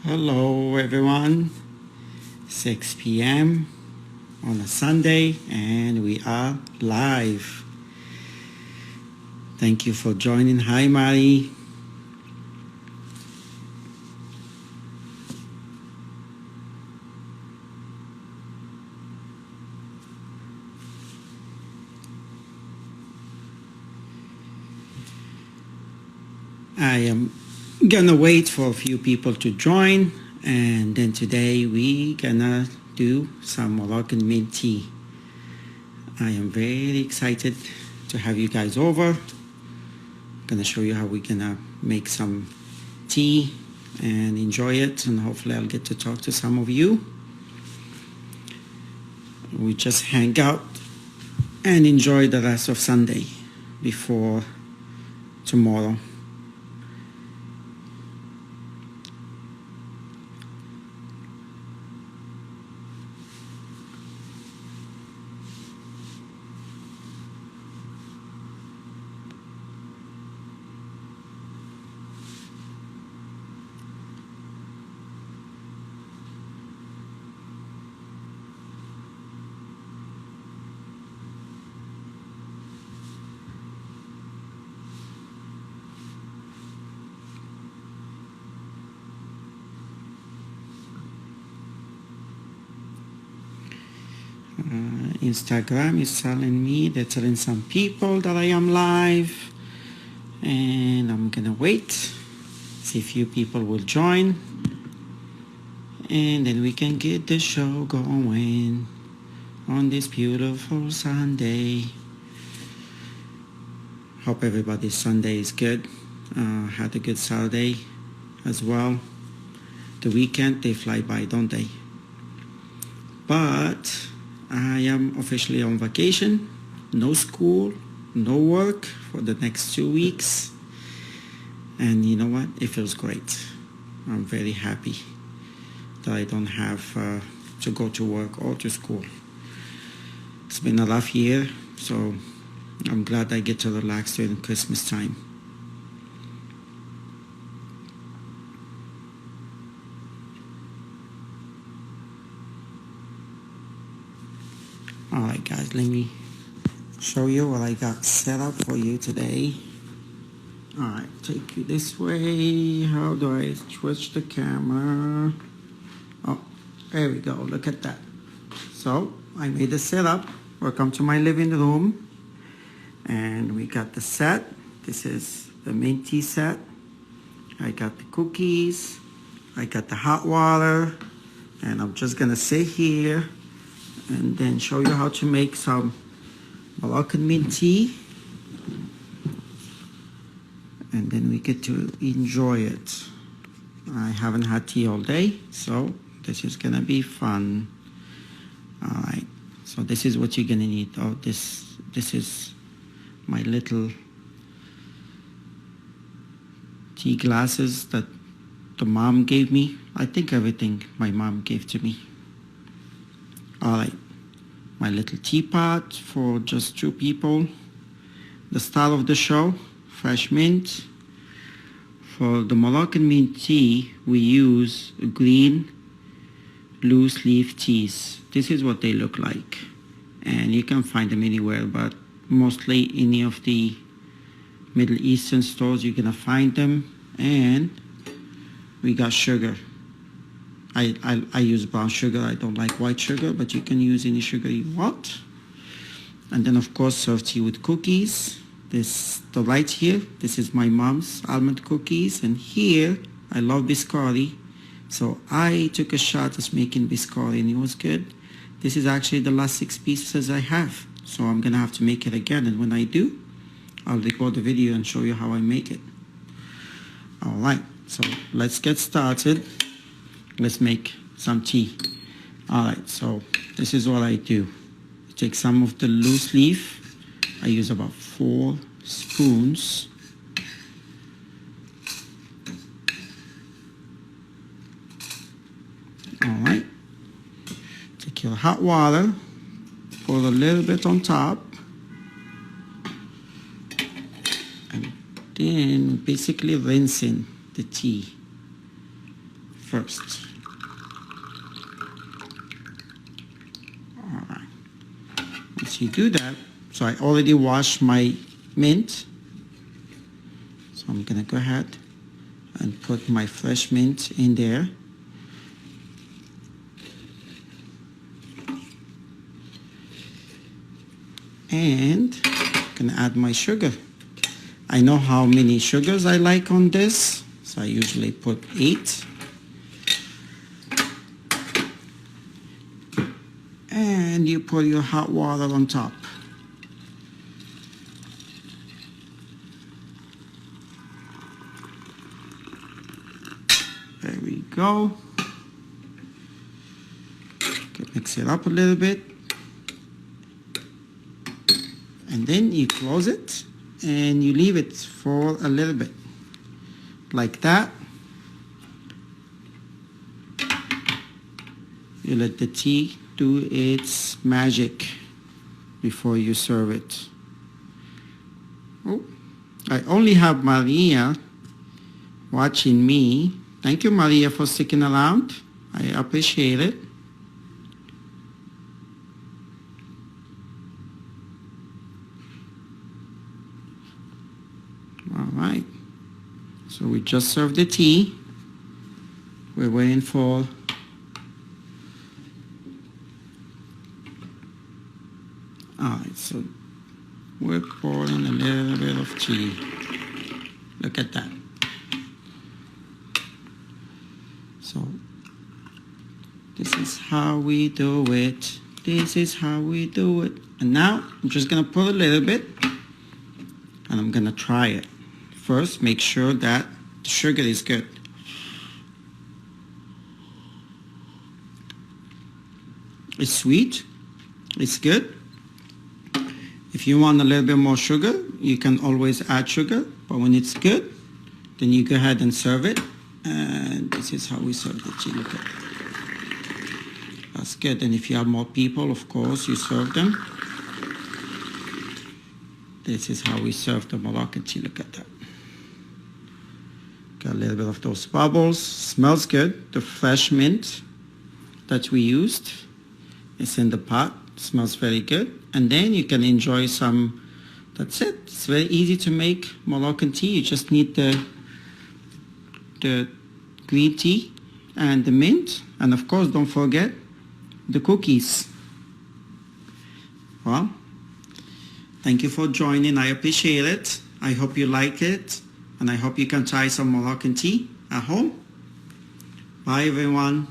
Hello everyone, 6 p.m. on a Sunday and we are live. Thank you for joining. Hi Mari. I am gonna wait for a few people to join, and then today we gonna do some Moroccan mint tea. I am very excited to have you guys over. I'm gonna show you how we're gonna make some tea and enjoy it, and hopefully I'll get to talk to some of you. We just hang out and enjoy the rest of Sunday before tomorrow. Instagram is telling me, they're telling some people that I am live, and I'm gonna wait, see if few people will join, and then we can get the show going on this beautiful Sunday. Hope everybody's Sunday is good. Had a good Saturday as well. The weekend, they fly by, don't they? But I am officially on vacation, no school, no work for the next 2 weeks. And you know what? It feels great. I'm very happy that I don't have to go to work or to school. It's been a rough year, so I'm glad I get to relax during Christmas time. Alright guys, let me show you what I got set up for you today. Alright, take you this way. How do I switch the camera? Oh, there we go, look at that. So, I made a setup. Welcome to my living room. And we got the set. This is the mint tea set. I got the cookies. I got the hot water. And I'm just gonna sit here and then show you how to make some Moroccan mint tea, and then we get to enjoy it. I haven't had tea all day, so this is gonna be fun. Alright, so this is what you're gonna need. Oh, this is my little tea glasses that the mom gave me. I think everything my mom gave to me. Alright, my little teapot for just 2 people. The style of the show, fresh mint. For the Moroccan mint tea, we use green loose leaf teas. This is what they look like. And you can find them anywhere, but mostly any of the Middle Eastern stores you're gonna find them. And we got sugar. I use brown sugar. I don't like white sugar, but you can use any sugar you want. And then of course serve tea with cookies. The right here, this is my mom's almond cookies, and here I love biscotti, so I took a shot at making biscotti and it was good. This is actually the last 6 pieces I have, so I'm gonna have to make it again, and when I do, I'll record the video and show you how I make it. Alright, so let's get started. Let's make some tea. Alright, so this is what I do. I take some of the loose leaf. I use about 4 spoons. Alright. Take your hot water, pour a little bit on top, and then basically rinsing the tea. first. All right. Once you do that, so I already washed my mint. So I'm gonna go ahead and put my fresh mint in there. And I'm gonna add my sugar. I know how many sugars I like on this, so I usually put 8. And you put your hot water on top. There we go. Mix it up a little bit. And then you close it and you leave it for a little bit. Like that. You let the tea do its magic before you serve it. Oh, I only have Maria watching me. Thank you, Maria, for sticking around. I appreciate it. All right. So we just served the tea. We're waiting for Alright, so we're pouring a little bit of tea. Look at that. So this is how we do it. This is how we do it. And now I'm just gonna put a little bit and I'm gonna try it. First, make sure that the sugar is good. It's sweet. It's good. If you want a little bit more sugar, you can always add sugar. But when it's good, then you go ahead and serve it. And this is how we serve the tea. Look at it. That's good. And if you have more people, of course, you serve them. This is how we serve the Moroccan tea. Look at that. Got a little bit of those bubbles. Smells good. The fresh mint that we used is in the pot. Smells very good. And then you can enjoy some, that's it. It's very easy to make Moroccan tea. You just need the green tea and the mint. And of course, don't forget the cookies. Well, thank you for joining. I appreciate it. I hope you like it. And I hope you can try some Moroccan tea at home. Bye, everyone.